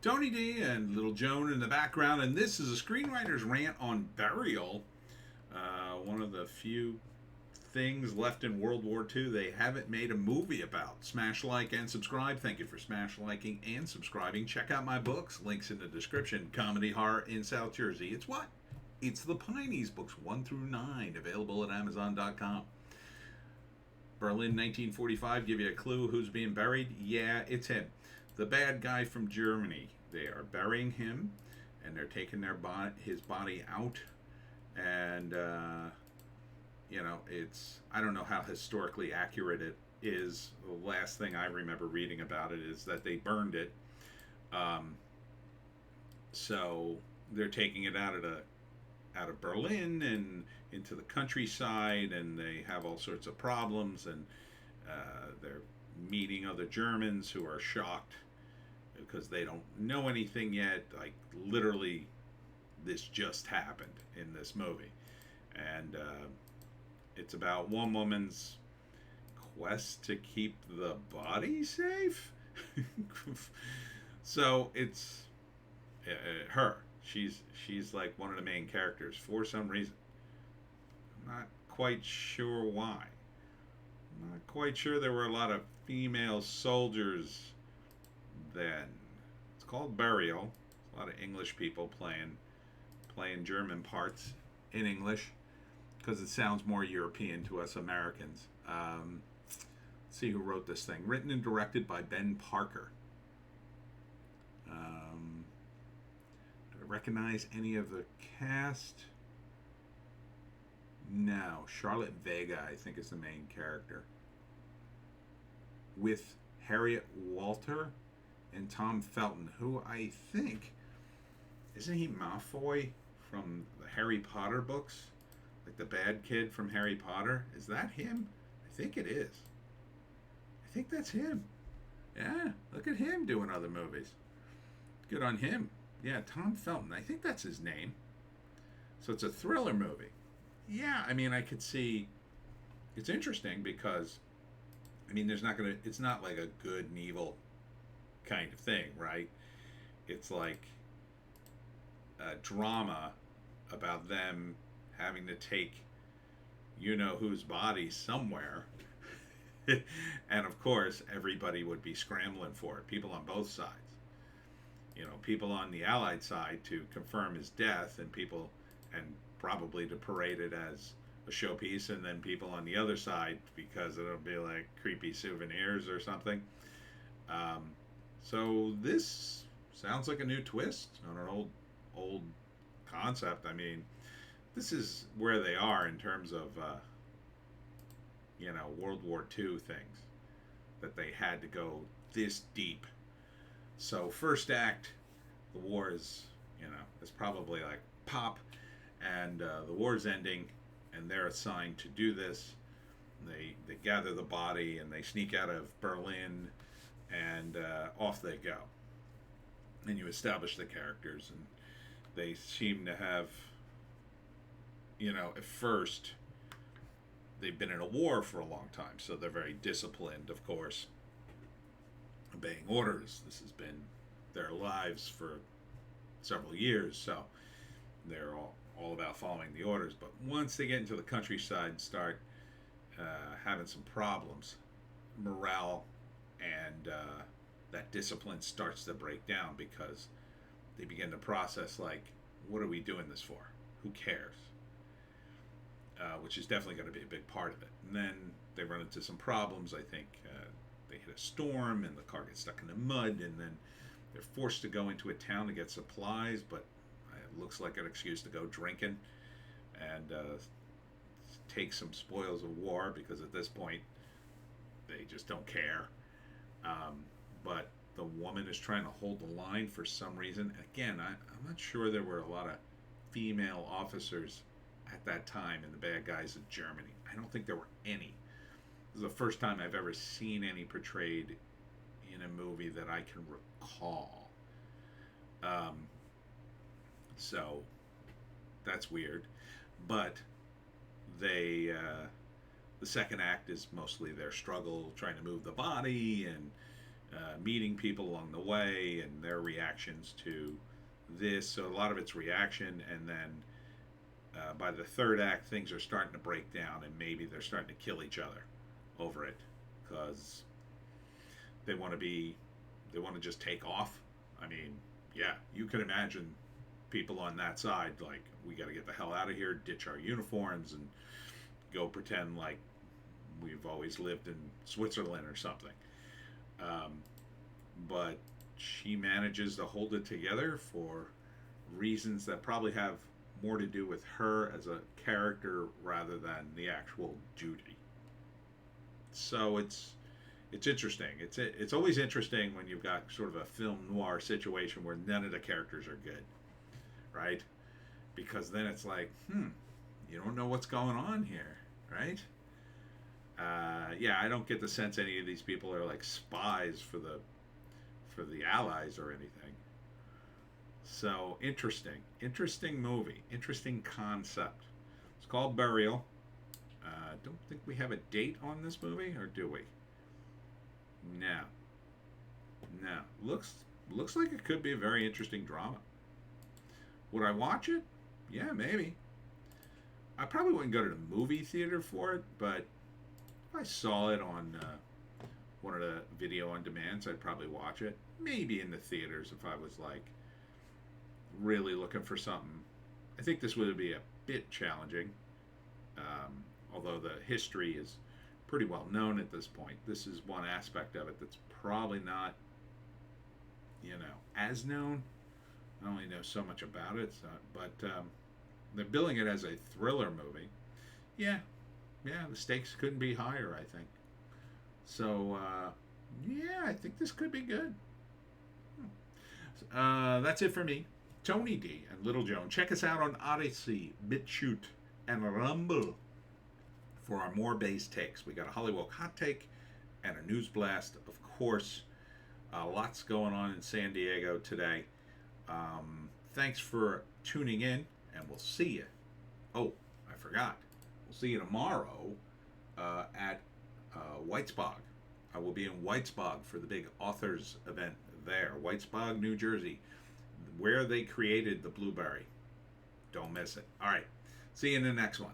Tony D and Little Joan in the background, and this is a screenwriter's rant on Burial, one of the few things left in World War II they haven't made a movie about. Smash like and subscribe. Thank you for smash liking and subscribing. Check out my books. Links in the description. Comedy Horror in South Jersey. It's what? It's the Pineys, books 1 through 9, available at Amazon.com. Berlin 1945, give you a clue who's being buried? Yeah, it's him. The bad guy from Germany. They are burying him, and they're taking his body out, and it's, I don't know how historically accurate it is. The last thing I remember reading about it is that they burned it. So they're taking it out of Berlin and into the countryside, and they have all sorts of problems, and they're meeting other Germans who are shocked because they don't know anything yet. Like, literally, this just happened in this movie. And it's about one woman's quest to keep the body safe. So it's her. She's like one of the main characters for some reason. I'm not quite sure why. I'm not quite sure there were a lot of female soldiers then. It's called Burial. A lot of English people playing German parts in English because it sounds more European to us Americans. Let's see who wrote this thing. Written and directed by Ben Parker. Do I recognize any of the cast? No. Charlotte Vega, I think, is the main character. With Harriet Walter and Tom Felton, who I think, isn't he Malfoy from the Harry Potter books? Like the bad kid from Harry Potter? Is that him? I think it is. I think that's him. Yeah, look at him doing other movies. Good on him. Yeah, Tom Felton. I think that's his name. So it's a thriller movie. Yeah, I mean, I could see. It's interesting because, I mean, it's not like a good and evil kind of thing, right? It's like a drama about them having to take whose body somewhere. And of course, everybody would be scrambling for it. People on both sides. People on the Allied side to confirm his death, and probably to parade it as a showpiece, and then people on the other side because it'll be like creepy souvenirs or something. So this sounds like a new twist on an old concept. I mean, this is where they are in terms of World War II things, that they had to go this deep. So first act, the war is probably like pop, and the war's ending, and they're assigned to do this. They gather the body, and they sneak out of Berlin, and off they go. And you establish the characters, and they seem to have, at first, they've been in a war for a long time, so they're very disciplined, of course, obeying orders. This has been their lives for several years, so they're all about following the orders. But once they get into the countryside and start having some problems, morale and that discipline starts to break down, because they begin to process, like, what are we doing this for? Who cares? Which is definitely going to be a big part of it. And then they run into some problems. I think they hit a storm, and the car gets stuck in the mud, and then they're forced to go into a town to get supplies, but it looks like an excuse to go drinking and take some spoils of war, because at this point they just don't care. But the woman is trying to hold the line for some reason. Again, I'm not sure there were a lot of female officers at that time in the bad guys of Germany. I don't think there were any. This is the first time I've ever seen any portrayed in a movie that I can recall. So that's weird. But the second act is mostly their struggle trying to move the body, and meeting people along the way and their reactions to this. So a lot of it's reaction, and then by the third act, things are starting to break down, and maybe they're starting to kill each other over it because they want to be, they want to just take off. I mean, yeah, you can imagine people on that side like, we got to get the hell out of here, ditch our uniforms, and go pretend like we've always lived in Switzerland or something. Um, but she manages to hold it together for reasons that probably have more to do with her as a character rather than the actual duty. So it's interesting. It's always interesting when you've got sort of a film noir situation where none of the characters are good, right? Because then it's like, you don't know what's going on here, right? Yeah, I don't get the sense any of these people are like spies for the Allies or anything. So interesting movie, interesting concept. It's called Burial. Don't think we have a date on this movie, or do we? No, no. Looks like it could be a very interesting drama. Would I watch it? Yeah, maybe. I probably wouldn't go to the movie theater for it, but if I saw it on one of the video on demands, I'd probably watch it. Maybe in the theaters if I was like really looking for something. I think this would be a bit challenging, although the history is pretty well known at this point. This is one aspect of it that's probably not, as known. I only know so much about it, so, but they're billing it as a thriller movie. Yeah, the stakes couldn't be higher, I think. So, yeah, I think this could be good. That's it for me. Tony D and Little Joan. Check us out on Odysee, Bitchute, and Rumble for our more base takes. We got a Hollywoke hot take and a news blast, of course. Lots going on in San Diego today. Thanks for tuning in, and we'll see you. Oh, I forgot. We'll see you tomorrow at Whitespog. I will be in Whitespog for the big authors event there. Whitespog, New Jersey, where they created the blueberry. Don't miss it. All right. See you in the next one.